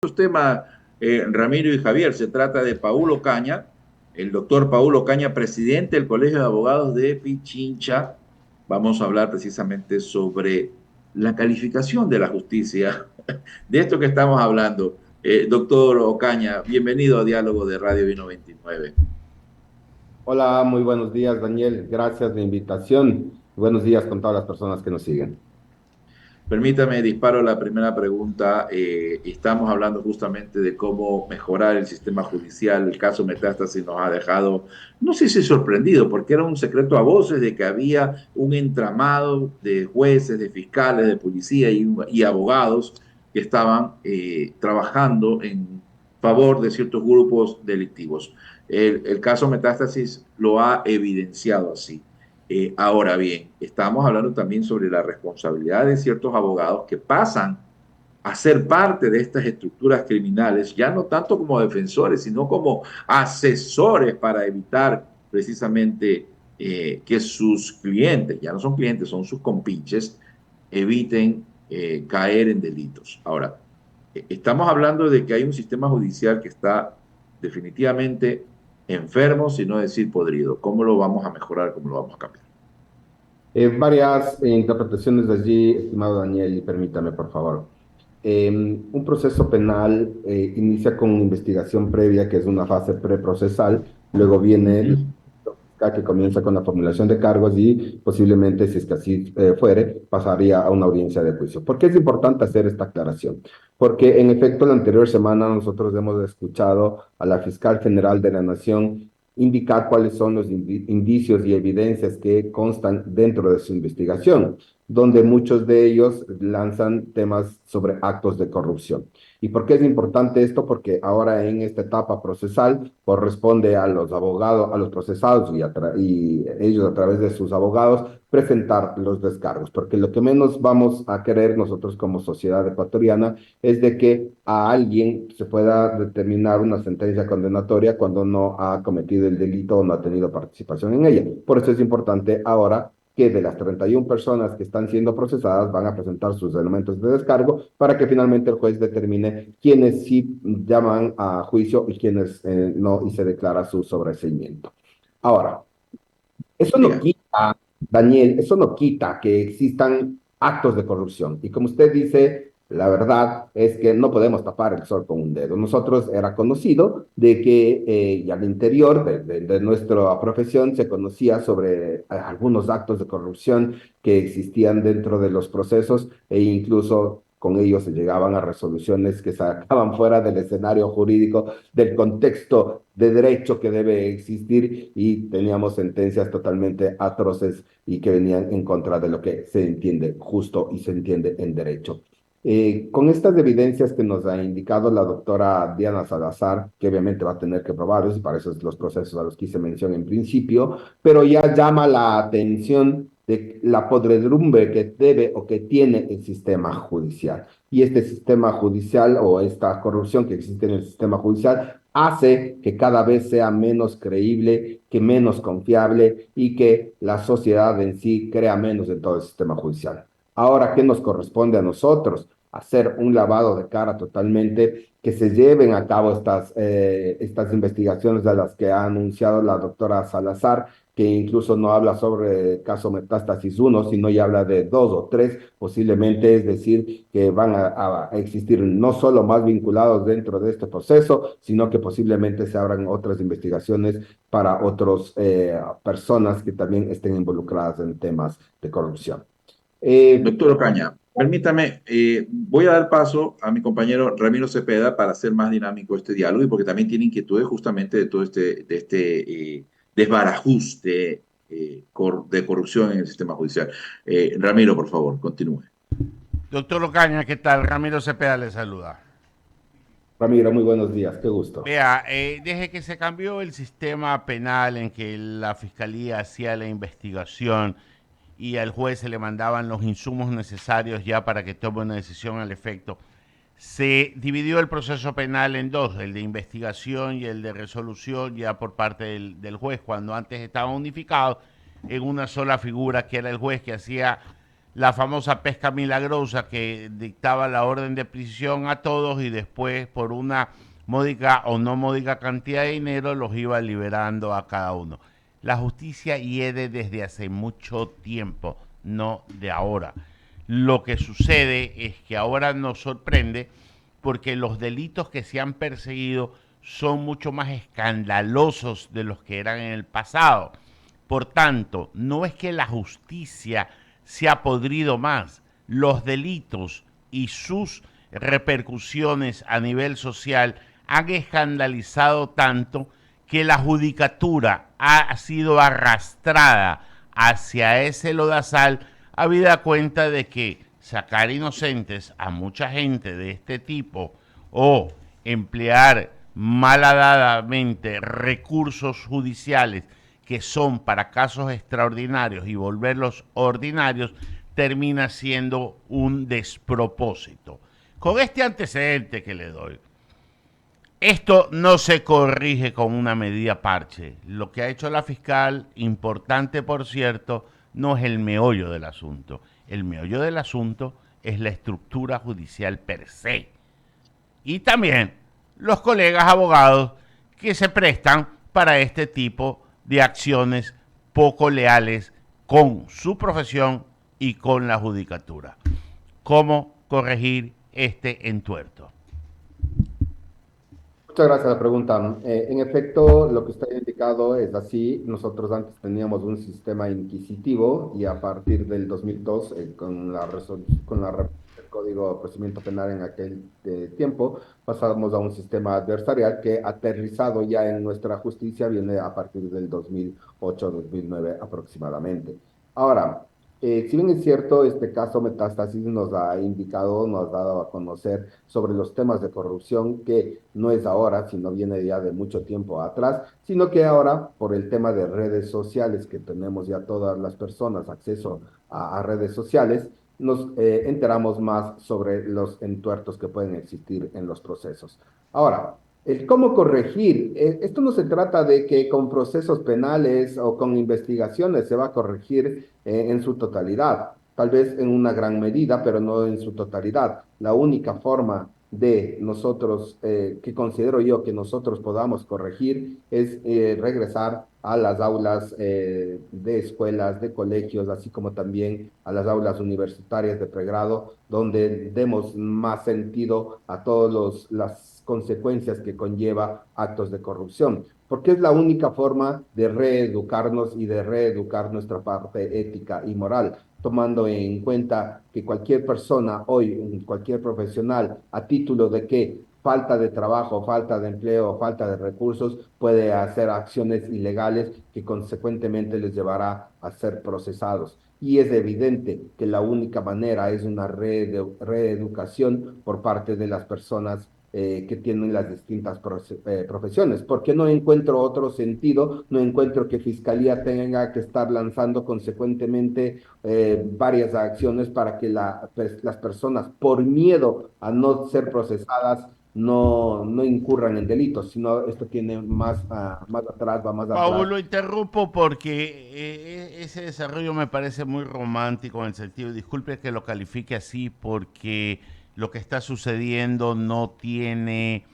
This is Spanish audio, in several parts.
Temas, Ramiro y Javier. Se trata de Paulo Caña, el doctor Paulo Caña, presidente del Colegio de Abogados de Pichincha. Vamos a hablar precisamente sobre la calificación de la justicia, de esto que estamos hablando. Doctor Ocaña, bienvenido a Diálogo de Radio Vino 29. Hola, muy buenos días, Daniel. Gracias por la invitación. Buenos días con todas las personas que nos siguen. Permítame, disparo la primera pregunta. Estamos hablando justamente de cómo mejorar el sistema judicial. El caso Metástasis nos ha dejado, no sé si sorprendido, porque era un secreto a voces de que había un entramado de jueces, de fiscales, de policía y abogados que estaban trabajando en favor de ciertos grupos delictivos. El caso Metástasis lo ha evidenciado así. Ahora bien, estamos hablando también sobre la responsabilidad de ciertos abogados que pasan a ser parte de estas estructuras criminales, ya no tanto como defensores, sino como asesores para evitar precisamente que sus clientes, ya no son clientes, son sus compinches, eviten caer en delitos. Ahora, estamos hablando de que hay un sistema judicial que está definitivamente enfermo, si no decir podrido. ¿Cómo lo vamos a mejorar? ¿Cómo lo vamos a cambiar? Varias interpretaciones de allí, estimado Daniel, y permítame, por favor. Un proceso penal inicia con una investigación previa, que es una fase preprocesal, luego Uh viene -huh. que comienza con la formulación de cargos y posiblemente, si es que así fuere, pasaría a una audiencia de juicio. ¿Por qué es importante hacer esta aclaración? Porque en efecto la anterior semana nosotros hemos escuchado a la fiscal general de la Nación indicar cuáles son los indicios y evidencias que constan dentro de su investigación, donde muchos de ellos lanzan temas sobre actos de corrupción. ¿Y por qué es importante esto? Porque ahora en esta etapa procesal corresponde a los abogados, a los procesados y ellos a través de sus abogados presentar los descargos, porque lo que menos vamos a querer nosotros como sociedad ecuatoriana es de que a alguien se pueda determinar una sentencia condenatoria cuando no ha cometido el delito o no ha tenido participación en ella. Por eso es importante ahora que de las 31 personas que están siendo procesadas van a presentar sus elementos de descargo para que finalmente el juez determine quiénes sí llaman a juicio y quiénes no, y se declara su sobreseimiento. Ahora, eso no Diga. quita, Daniel, eso no quita que existan actos de corrupción. Y como usted dice, la verdad es que no podemos tapar el sol con un dedo. Nosotros era conocido de que y al interior de nuestra profesión se conocía sobre algunos actos de corrupción que existían dentro de los procesos e incluso con ellos se llegaban a resoluciones que sacaban fuera del escenario jurídico, del contexto de derecho que debe existir y teníamos sentencias totalmente atroces y que venían en contra de lo que se entiende justo y se entiende en derecho. Con estas evidencias que nos ha indicado la doctora Diana Salazar, que obviamente va a tener que probarlos y para eso es los procesos a los que hice mención en principio, pero ya llama la atención de la podredumbre que debe o que tiene el sistema judicial. Y este sistema judicial o esta corrupción que existe en el sistema judicial hace que cada vez sea menos creíble, que menos confiable y que la sociedad en sí crea menos en todo el sistema judicial. Ahora, ¿qué nos corresponde a nosotros? Hacer un lavado de cara totalmente, que se lleven a cabo estas investigaciones de las que ha anunciado la doctora Salazar, que incluso no habla sobre el caso Metástasis uno, sino ya habla de 2 o 3, posiblemente, es decir, que van a existir no solo más vinculados dentro de este proceso, sino que posiblemente se abran otras investigaciones para otras personas que también estén involucradas en temas de corrupción. Eh, Doctor Ocaña, permítame, voy a dar paso a mi compañero Ramiro Cepeda para hacer más dinámico este diálogo y porque también tiene inquietudes justamente de todo este desbarajuste de corrupción en el sistema judicial. Ramiro, por favor, continúe. Doctor Ocaña, ¿qué tal? Ramiro Cepeda le saluda. Ramiro, muy buenos días, qué gusto. Vea, desde que se cambió el sistema penal en que la fiscalía hacía la investigación y al juez se le mandaban los insumos necesarios ya para que tome una decisión al efecto, se dividió el proceso penal en dos, el de investigación y el de resolución ya por parte del juez, cuando antes estaba unificado en una sola figura que era el juez que hacía la famosa pesca milagrosa que dictaba la orden de prisión a todos y después por una módica o no módica cantidad de dinero los iba liberando a cada uno. La justicia hiede desde hace mucho tiempo, no de ahora. Lo que sucede es que ahora nos sorprende porque los delitos que se han perseguido son mucho más escandalosos de los que eran en el pasado. Por tanto, no es que la justicia se ha podrido más, los delitos y sus repercusiones a nivel social han escandalizado tanto que la judicatura ha sido arrastrada hacia ese lodazal, habida cuenta de que sacar inocentes a mucha gente de este tipo o emplear malhadadamente recursos judiciales que son para casos extraordinarios y volverlos ordinarios, termina siendo un despropósito. Con este antecedente que le doy, esto no se corrige con una medida parche. Lo que ha hecho la fiscal, importante por cierto, no es el meollo del asunto. El meollo del asunto es la estructura judicial per se. Y también los colegas abogados que se prestan para este tipo de acciones poco leales con su profesión y con la judicatura. ¿Cómo corregir este entuerto? Muchas gracias a la pregunta. En efecto, lo que usted ha indicado es así. Nosotros antes teníamos un sistema inquisitivo y a partir del 2002, el Código de Procedimiento Penal en aquel tiempo, pasamos a un sistema adversarial que aterrizado ya en nuestra justicia viene a partir del 2008-2009 aproximadamente. Ahora, si bien es cierto, este caso Metástasis nos ha indicado, nos ha dado a conocer sobre los temas de corrupción que no es ahora, sino viene ya de mucho tiempo atrás, sino que ahora por el tema de redes sociales que tenemos ya todas las personas acceso a redes sociales, nos enteramos más sobre los entuertos que pueden existir en los procesos. Ahora, el cómo corregir, esto no se trata de que con procesos penales o con investigaciones se va a corregir en su totalidad, tal vez en una gran medida, pero no en su totalidad. La única forma de nosotros, que considero yo que nosotros podamos corregir, es regresar a las aulas de escuelas, de colegios, así como también a las aulas universitarias de pregrado, donde demos más sentido a todas las consecuencias que conlleva actos de corrupción, porque es la única forma de reeducarnos y de reeducar nuestra parte ética y moral, tomando en cuenta que cualquier persona hoy, cualquier profesional, a título de que falta de trabajo, falta de empleo, falta de recursos, puede hacer acciones ilegales que consecuentemente les llevará a ser procesados. Y es evidente que la única manera es una reeducación por parte de las personas que tienen las distintas profesiones. Porque no encuentro otro sentido, no encuentro que Fiscalía tenga que estar lanzando consecuentemente varias acciones para que las personas, por miedo a no ser procesadas, no incurran en delitos, sino esto tiene más atrás, va más Pablo, atrás. lo interrumpo porque ese desarrollo me parece muy romántico en el sentido, disculpe que lo califique así, porque lo que está sucediendo no tiene,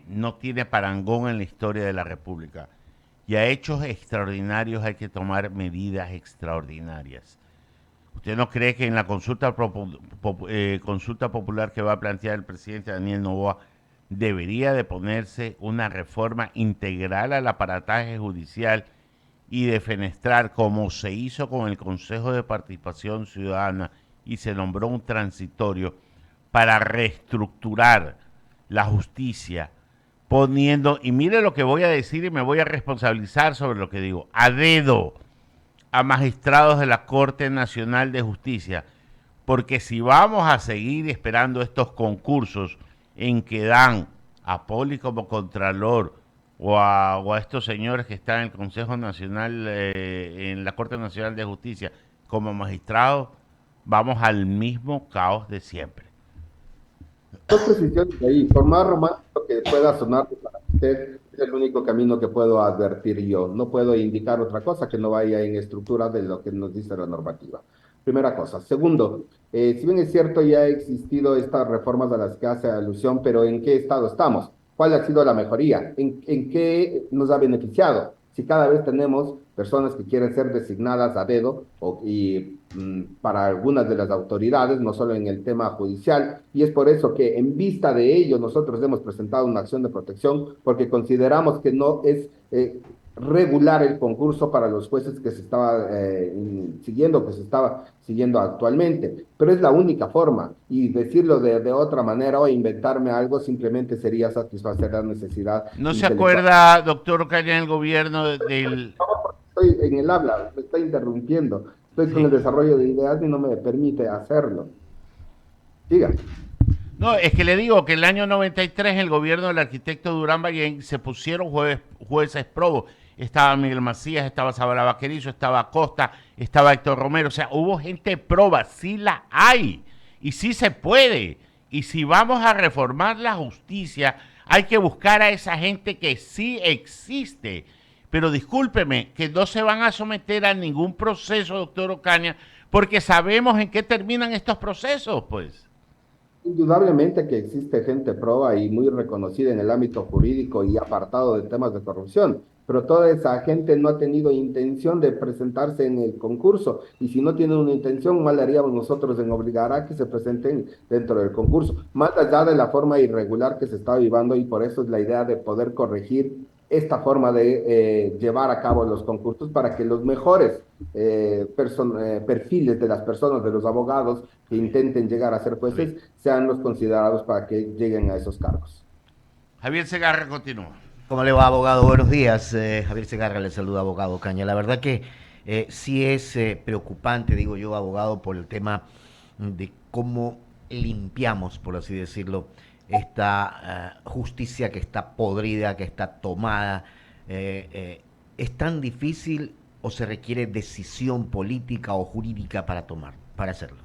no tiene parangón en la historia de la República. Y a hechos extraordinarios hay que tomar medidas extraordinarias. ¿Usted no cree que en la consulta popular que va a plantear el presidente Daniel Noboa debería de ponerse una reforma integral al aparataje judicial y defenestrar, como se hizo con el Consejo de Participación Ciudadana y se nombró un transitorio para reestructurar la justicia, poniendo, y mire lo que voy a decir y me voy a responsabilizar sobre lo que digo, a dedo a magistrados de la Corte Nacional de Justicia, porque si vamos a seguir esperando estos concursos en que dan a Poli como Contralor o a estos señores que están en el Consejo Nacional, en la Corte Nacional de Justicia, como magistrados, vamos al mismo caos de siempre. Dos precisiones ahí, por más romántico que pueda sonar para usted, es el único camino que puedo advertir yo. No puedo indicar otra cosa que no vaya en estructura de lo que nos dice la normativa. primera cosa. Segundo, si bien es cierto, ya ha existido estas reformas a las que hace alusión, pero ¿en qué estado estamos? ¿Cuál ha sido la mejoría? En qué nos ha beneficiado? Si cada vez tenemos personas que quieren ser designadas a dedo para algunas de las autoridades, no solo en el tema judicial, y es por eso que en vista de ello nosotros hemos presentado una acción de protección porque consideramos que no es regular el concurso para los jueces que se estaba siguiendo, que se estaba siguiendo actualmente, pero es la única forma, y decirlo de otra manera o inventarme algo simplemente sería satisfacer la necesidad ¿No se intelectual. acuerda, doctor Ocaña, en el gobierno del... Estoy en el habla, me está interrumpiendo, estoy con Sí. el desarrollo de ideas y no me permite hacerlo. Diga. No, es que le digo que el año 93 el gobierno del arquitecto Durán Ballén se pusieron jueces probos. Estaba Miguel Macías, estaba Sabara Vaquerizo, estaba Costa, estaba Héctor Romero. O sea, hubo gente proba, sí la hay. Y sí se puede. Y si vamos a reformar la justicia, hay que buscar a esa gente que sí existe. Pero discúlpeme, que no se van a someter a ningún proceso, doctor Ocaña, porque sabemos en qué terminan estos procesos, pues. Indudablemente que existe gente proba y muy reconocida en el ámbito jurídico y apartado de temas de corrupción, pero toda esa gente no ha tenido intención de presentarse en el concurso y si no tienen una intención, mal haríamos nosotros en obligar a que se presenten dentro del concurso, más allá de la forma irregular que se está viviendo y por eso es la idea de poder corregir esta forma de llevar a cabo los concursos para que los mejores perfiles de las personas, de los abogados que intenten llegar a ser jueces, sean los considerados para que lleguen a esos cargos. Javier Segarra continúa. ¿Cómo le va, abogado? Buenos días. Javier Segarra le saluda, abogado Caña. La verdad que sí es preocupante, digo yo, abogado, por el tema de cómo limpiamos, por así decirlo, esta justicia que está podrida, que está tomada. ¿Es tan difícil o se requiere decisión política o jurídica para hacerlo?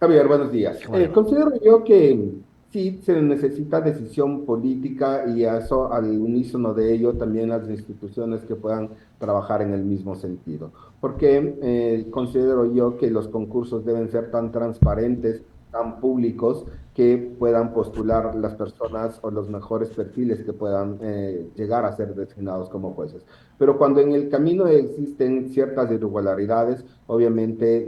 Javier, buenos días. ¿Cómo le va? Considero yo que sí se necesita decisión política y eso al unísono de ello también las instituciones que puedan trabajar en el mismo sentido. Porque considero yo que los concursos deben ser tan transparentes, tan públicos, que puedan postular las personas o los mejores perfiles que puedan llegar a ser designados como jueces. Pero cuando en el camino existen ciertas irregularidades, obviamente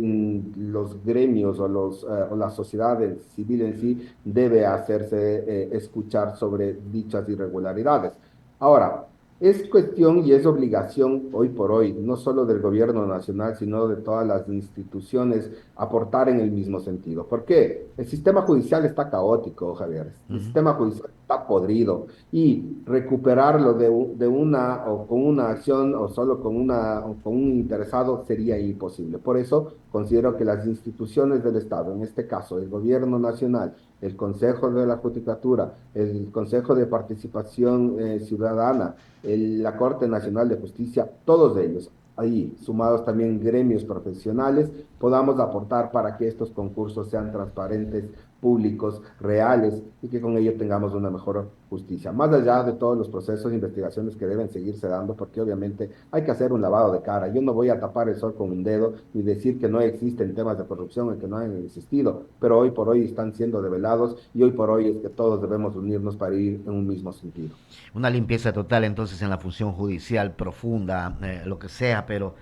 los gremios o la sociedad civil en sí debe hacerse escuchar sobre dichas irregularidades. Ahora, es cuestión y es obligación hoy por hoy, no solo del gobierno nacional, sino de todas las instituciones, aportar en el mismo sentido. ¿Por qué? El sistema judicial está caótico, Javier. El Ujú. sistema judicial está podrido y recuperarlo de una o con una acción o solo o con un interesado sería imposible. Por eso considero que las instituciones del Estado, en este caso el gobierno nacional, el Consejo de la Judicatura, el Consejo de Participación Ciudadana, la Corte Nacional de Justicia, todos ellos, ahí sumados también gremios profesionales, podamos aportar para que estos concursos sean transparentes, públicos, reales y que con ello tengamos una mejor justicia. Más allá de todos los procesos de investigaciones que deben seguirse dando, porque obviamente hay que hacer un lavado de cara. Yo no voy a tapar el sol con un dedo ni decir que no existen temas de corrupción y que no han existido, pero hoy por hoy están siendo develados y hoy por hoy es que todos debemos unirnos para ir en un mismo sentido. Una limpieza total entonces en la función judicial profunda, lo que sea, pero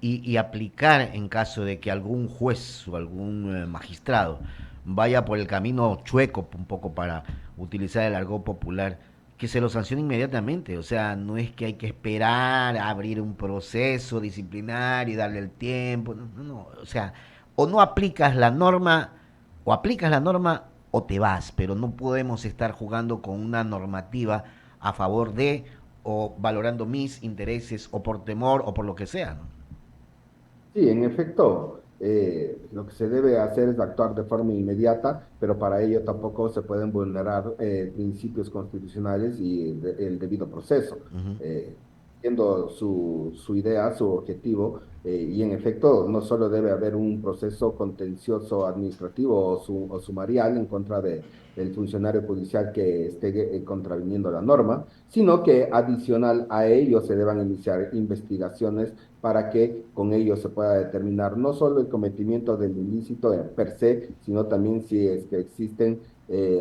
y aplicar en caso de que algún juez o algún magistrado vaya por el camino chueco, un poco para utilizar el argot popular, que se lo sancione inmediatamente. O sea, no es que hay que esperar a abrir un proceso disciplinario y darle el tiempo. No, no, no. O sea, o no aplicas la norma, o aplicas la norma o te vas, pero no podemos estar jugando con una normativa a favor de o valorando mis intereses o por temor o por lo que sea, ¿no? Sí, en efecto, lo que se debe hacer es actuar de forma inmediata, pero para ello tampoco se pueden vulnerar principios constitucionales y el debido proceso. Uh -huh. Entiendo su idea, su objetivo, y en efecto no solo debe haber un proceso contencioso administrativo o sumarial en contra del funcionario judicial que esté contraviniendo la norma, sino que adicional a ello se deban iniciar investigaciones para que con ello se pueda determinar no solo el cometimiento del ilícito per se, sino también si es que existen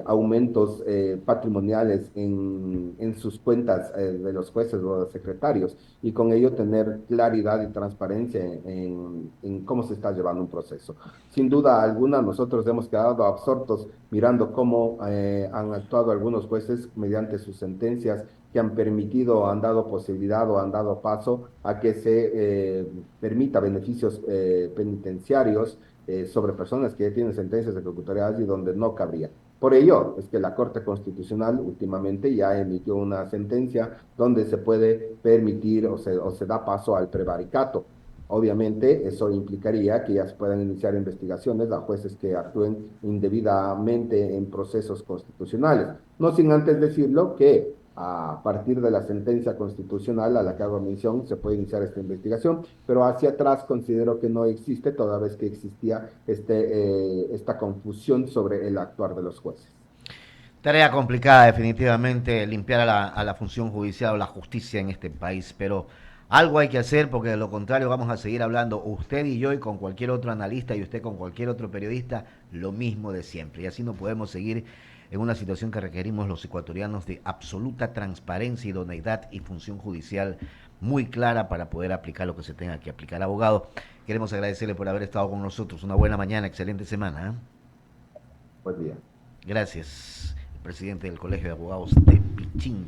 aumentos patrimoniales en sus cuentas de los jueces o de los secretarios y con ello tener claridad y transparencia en cómo se está llevando un proceso. Sin duda alguna, nosotros hemos quedado absortos mirando cómo han actuado algunos jueces mediante sus sentencias que han permitido, han dado posibilidad o han dado paso a que se permita beneficios penitenciarios sobre personas que ya tienen sentencias ejecutoriadas y donde no cabría. Por ello, es que la Corte Constitucional últimamente ya emitió una sentencia donde se puede permitir o se da paso al prevaricato. Obviamente, eso implicaría que ya se puedan iniciar investigaciones a jueces que actúen indebidamente en procesos constitucionales. No sin antes decirlo que a partir de la sentencia constitucional a la que hago mención se puede iniciar esta investigación, pero hacia atrás considero que no existe toda vez que existía esta confusión sobre el actuar de los jueces. Tarea complicada, definitivamente, limpiar a la función judicial o la justicia en este país, pero algo hay que hacer porque de lo contrario vamos a seguir hablando usted y yo y con cualquier otro analista y usted con cualquier otro periodista lo mismo de siempre. Y así no podemos seguir en una situación que requerimos los ecuatorianos de absoluta transparencia, idoneidad y función judicial muy clara para poder aplicar lo que se tenga que aplicar. Abogado, queremos agradecerle por haber estado con nosotros. Una buena mañana, excelente semana. Buen día. Gracias. El presidente del Colegio de Abogados de Pichín.